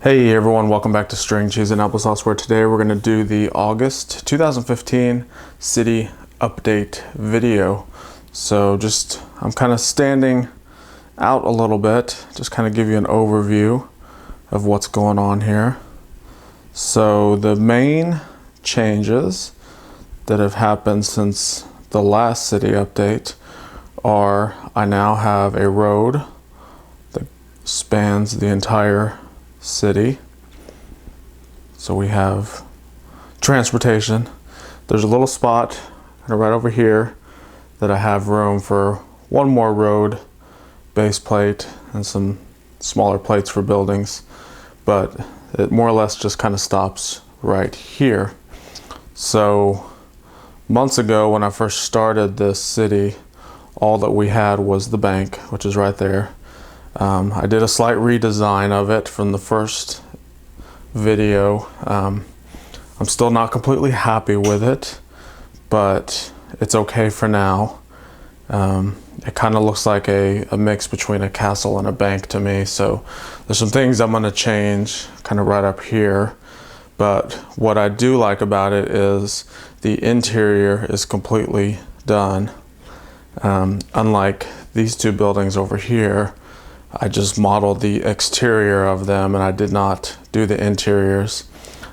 Hey everyone, welcome back to String Cheese and Applesauce, where today we're going to do the August 2015 city update video. So I'm kind of standing out a little bit, just kind of give you an overview of what's going on here. So the main changes that have happened since the last city update are I now have a road that spans the entire city. So we have transportation. There's a little spot right over here that I have room for one more road base plate and some smaller plates for buildings, but it more or less just kind of stops right here. So months ago when I first started this city, all that we had was the bank, which is right there. I did a slight redesign of it from the first video. I'm still not completely happy with it, but it's okay for now. It kind of looks like a mix between a castle and a bank to me, so there's some things I'm going to change kind of right up here. But what I do like about it is the interior is completely done. Unlike these two buildings over here, I just modeled the exterior of them and I did not do the interiors.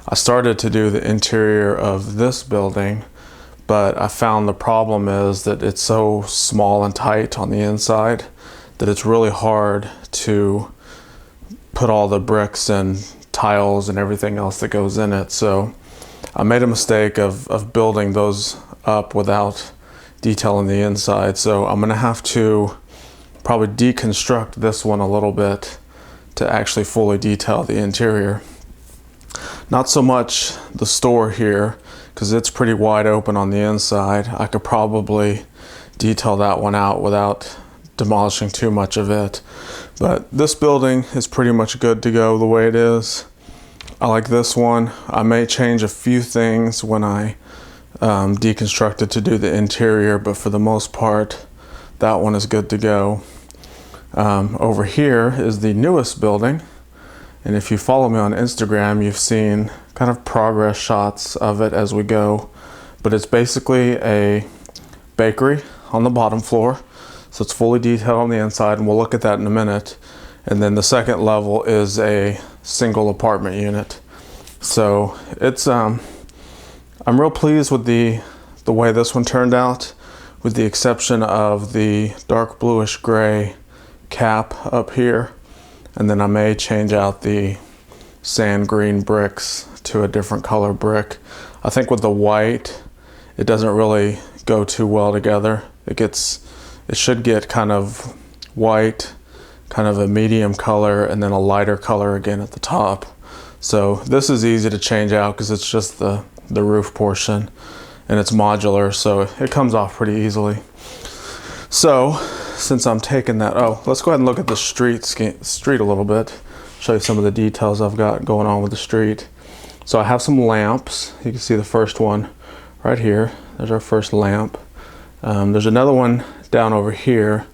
I started to do the interior of this building, but I found the problem is that it's so small and tight on the inside that it's really hard to put all the bricks and tiles and everything else that goes in it. So I made a mistake of building those up without detailing the inside. So I'm gonna have to probably deconstruct this one a little bit to actually fully detail the interior. Not so much the store here, because it's pretty wide open on the inside. I could probably detail that one out without demolishing too much of it. But this building is pretty much good to go the way it is. I like this one. I may change a few things when I deconstruct it to do the interior, but for the most part, that one is good to go. Over here is the newest building, and if you follow me on Instagram, you've seen kind of progress shots of it as we go. But it's basically a bakery on the bottom floor, so it's fully detailed on the inside, and we'll look at that in a minute. And then the second level is a single apartment unit. So it's I'm real pleased with the way this one turned out, with the exception of the dark bluish gray cap up here. And then I may change out the sand green bricks to a different color brick. I think with the white, it doesn't really go too well together. It should get kind of white, kind of a medium color, and then a lighter color again at the top. So this is easy to change out because it's just the roof portion, and it's modular, so it comes off pretty easily. So since I'm taking that, let's go ahead and look at the street a little bit, show you some of the details I've got going on with the street. So I have some lamps. You can see the first one right here. There's our first lamp. There's another one down over here.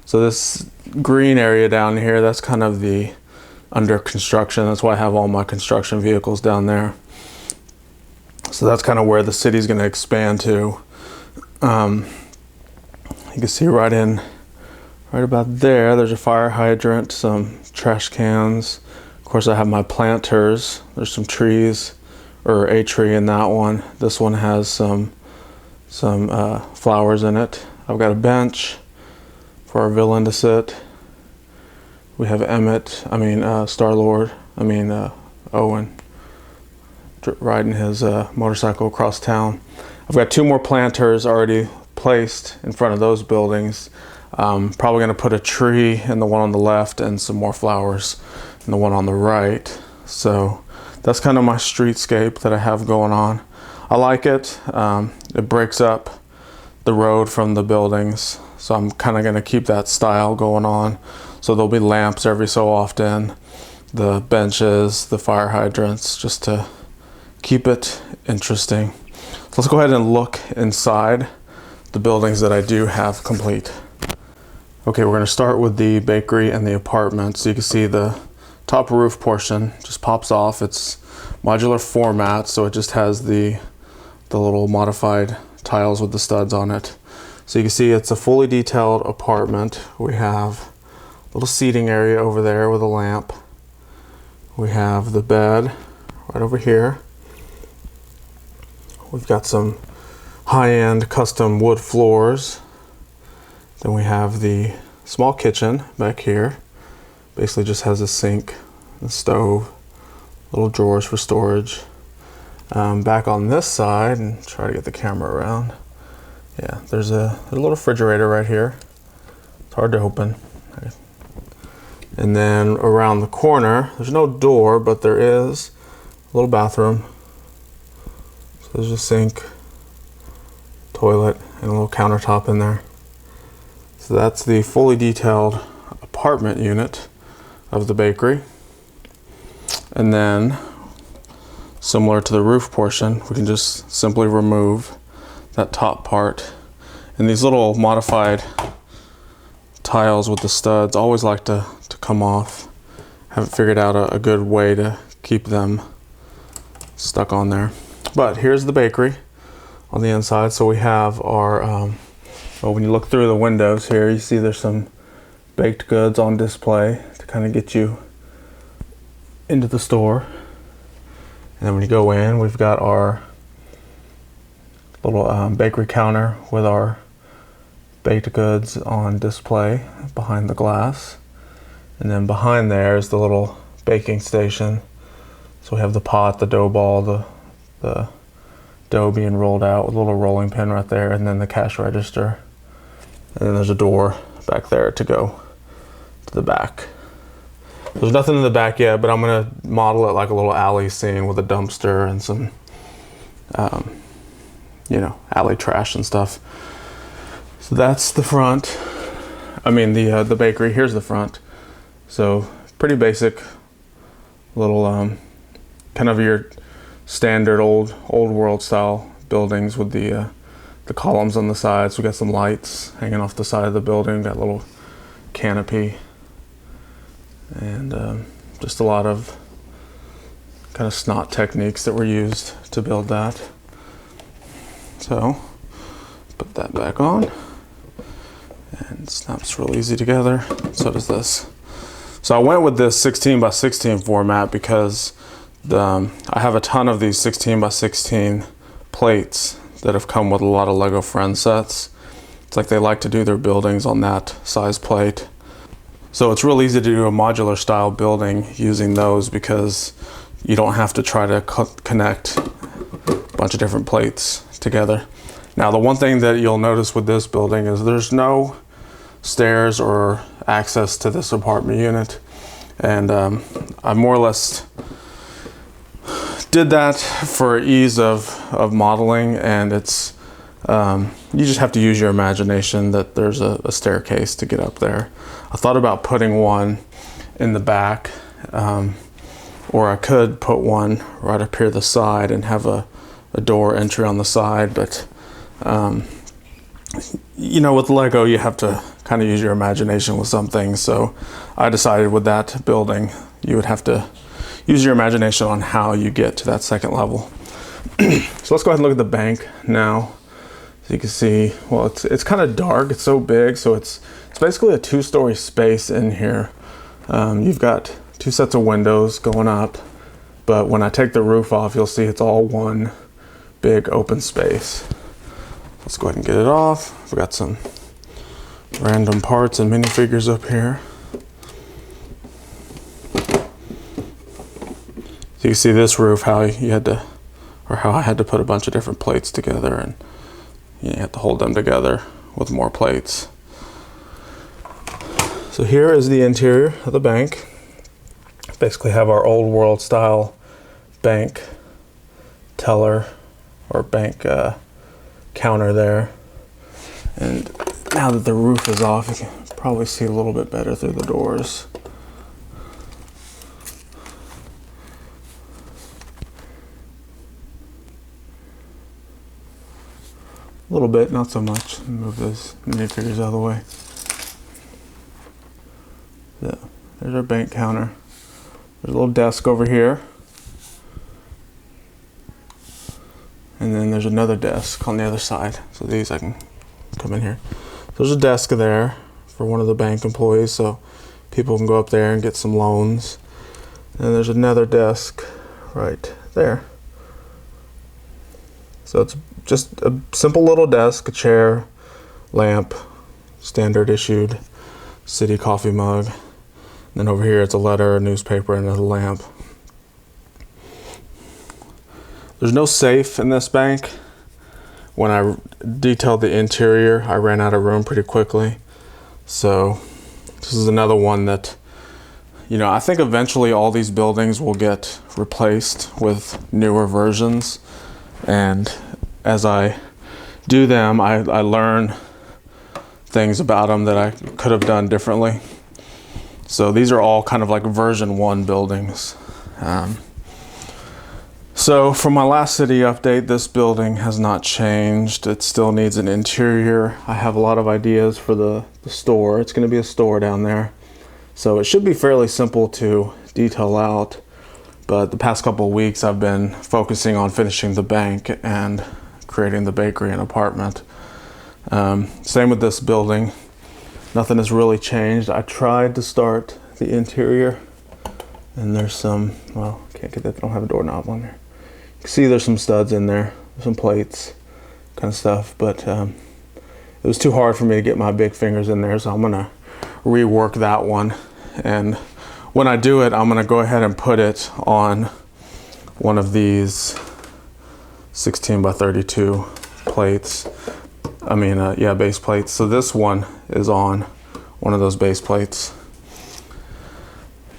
So this green area down here, that's kind of the under construction. That's why I have all my construction vehicles down there. So that's kind of where the city's going to expand to. You can see right about there, there's a fire hydrant, some trash cans. Of course, I have my planters. There's some trees, or a tree in that one. This one has some flowers in it. I've got a bench for our villain to sit. We have Star-Lord, Owen, riding his motorcycle across town. I've got two more planters already placed in front of those buildings. Probably going to put a tree in the one on the left and some more flowers in the one on the right. So that's kind of my streetscape that I have going on. I like it. It breaks up the road from the buildings, so I'm kind of going to keep that style going on. So there'll be lamps every so often, the benches, the fire hydrants, just to keep it interesting. So let's go ahead and look inside the buildings that I do have complete. Okay, we're going to start with the bakery and the apartment. So you can see the top roof portion just pops off. It's modular format, so it just has the little modified tiles with the studs on it. So you can see it's a fully detailed apartment. We have a little seating area over there with a lamp. We have the bed right over here. We've got some high-end custom wood floors. Then we have the small kitchen back here. Basically just has a sink, a stove, little drawers for storage. Back on this side, and try to get the camera around. Yeah, there's a little refrigerator right here. It's hard to open. And then around the corner, there's no door, but there is a little bathroom. So there's a sink, toilet, and a little countertop in there. So that's the fully detailed apartment unit of the bakery. And then, similar to the roof portion, we can just simply remove that top part. And these little modified tiles with the studs always like to come off. Haven't figured out a good way to keep them stuck on there. But here's the bakery on the inside. So we have our, well, when you look through the windows here, you see there's some baked goods on display to kind of get you into the store. And then when you go in, we've got our little bakery counter with our baked goods on display behind the glass. And then behind there is the little baking station. So we have the pot, the dough ball, the dough being rolled out with a little rolling pin right there, and then the cash register. And then there's a door back there to go to the back. There's nothing in the back yet, but I'm gonna model it like a little alley scene with a dumpster and some, you know, alley trash and stuff. So that's the front. I mean the bakery. Here's the front. So pretty basic little kind of your standard old world style buildings with the columns on the sides. We got some lights hanging off the side of the building. Got a little canopy, and just a lot of kind of snot techniques that were used to build that. So put that back on, and it snaps real easy together. So does this. So I went with this 16 by 16 format because I have a ton of these 16 by 16 plates that have come with a lot of Lego Friends sets. It's like they like to do their buildings on that size plate. So it's real easy to do a modular style building using those because you don't have to try to connect a bunch of different plates together. Now the one thing that you'll notice with this building is there's no stairs or access to this apartment unit, and I more or less did that for ease of modeling, and it's you just have to use your imagination that there's a staircase to get up there. I thought about putting one in the back, or I could put one right up here the side and have a door entry on the side, but you know, with Lego you have to kind of use your imagination with some things. So I decided with that building you would have to use your imagination on how you get to that second level. So let's go ahead and look at the bank now. So you can see, well, it's kind of dark. It's so big, so it's basically a two-story space in here. You've got two sets of windows going up, but when I take the roof off, you'll see it's all one big open space. Let's go ahead and get it off. We've got some random parts and minifigures up here. So you can see this roof, how you had to, or how I had to put a bunch of different plates together, and you have to hold them together with more plates. So here is the interior of the bank. Basically have our old world style bank teller or bank counter there. And now that the roof is off, you can probably see a little bit better through the doors. A little bit, not so much. Move those minifigures out of the way. So, there's our bank counter. There's a little desk over here. And then there's another desk on the other side. So these I can come in here. There's a desk there for one of the bank employees, so people can go up there and get some loans. And there's another desk right there. So it's just a simple little desk, a chair, lamp, standard issued city coffee mug. And then over here it's a letter, a newspaper, and another lamp. There's no safe in this bank. When I detailed the interior, I ran out of room pretty quickly. So this is another one that, you know, I think eventually all these buildings will get replaced with newer versions. And as I do them, I learn things about them that I could have done differently. So these are all kind of like version 1 buildings. So from my last city update, this building has not changed. It still needs an interior. I have a lot of ideas for the store. It's going to be a store down there. So it should be fairly simple to detail out. But the past couple of weeks I've been focusing on finishing the bank and creating the bakery and apartment. Same with this building. Nothing has really changed. I tried to start the interior and there's some, well, can't get that, they don't have a doorknob on there. You can see there's some studs in there, some plates, kind of stuff, but it was too hard for me to get my big fingers in there, so I'm gonna rework that one. And when I do it, I'm gonna go ahead and put it on one of these 16 by 32 plates. Base plates. So this one is on one of those base plates.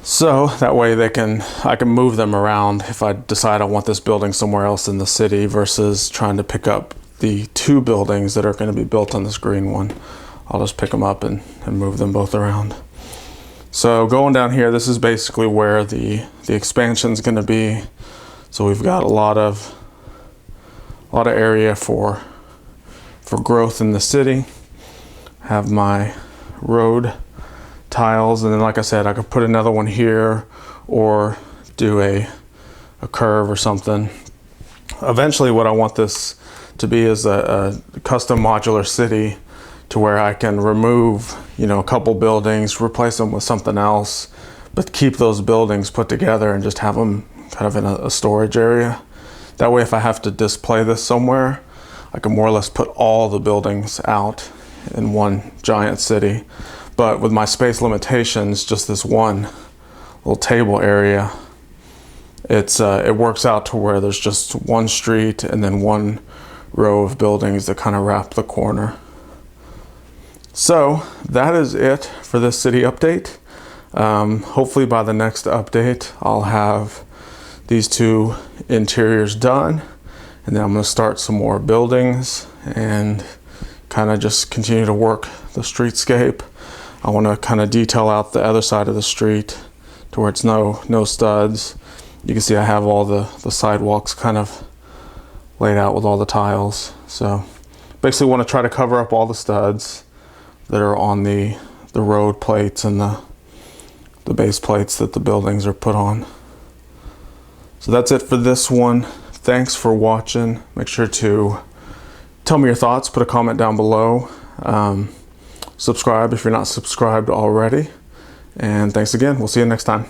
So that way I can move them around if I decide I want this building somewhere else in the city versus trying to pick up the 2 buildings that are going to be built on this green one. I'll just pick them up and move them both around. So going down here, this is basically where the expansion is going to be. So we've got a lot of area for growth in the city. Have my road tiles, and then like I said, I could put another one here or do a curve or something. Eventually what I want this to be is a custom modular city to where I can remove, you know, a couple buildings, replace them with something else, but keep those buildings put together and just have them kind of in a storage area. That way if I have to display this somewhere, I can more or less put all the buildings out in one giant city. But with my space limitations, just this one little table area, it works out to where there's just one street and then one row of buildings that kind of wrap the corner. So that is it for this city update. Hopefully by the next update, I'll have these 2 interiors done, and then I'm going to start some more buildings and kind of just continue to work the streetscape. I want to kind of detail out the other side of the street to where it's no studs. You can see I have all the sidewalks kind of laid out with all the tiles. So basically want to try to cover up all the studs that are on the road plates and the base plates that the buildings are put on. So that's it for this one. Thanks for watching. Make sure to tell me your thoughts, put a comment down below. Subscribe if you're not subscribed already. And thanks again. We'll see you next time.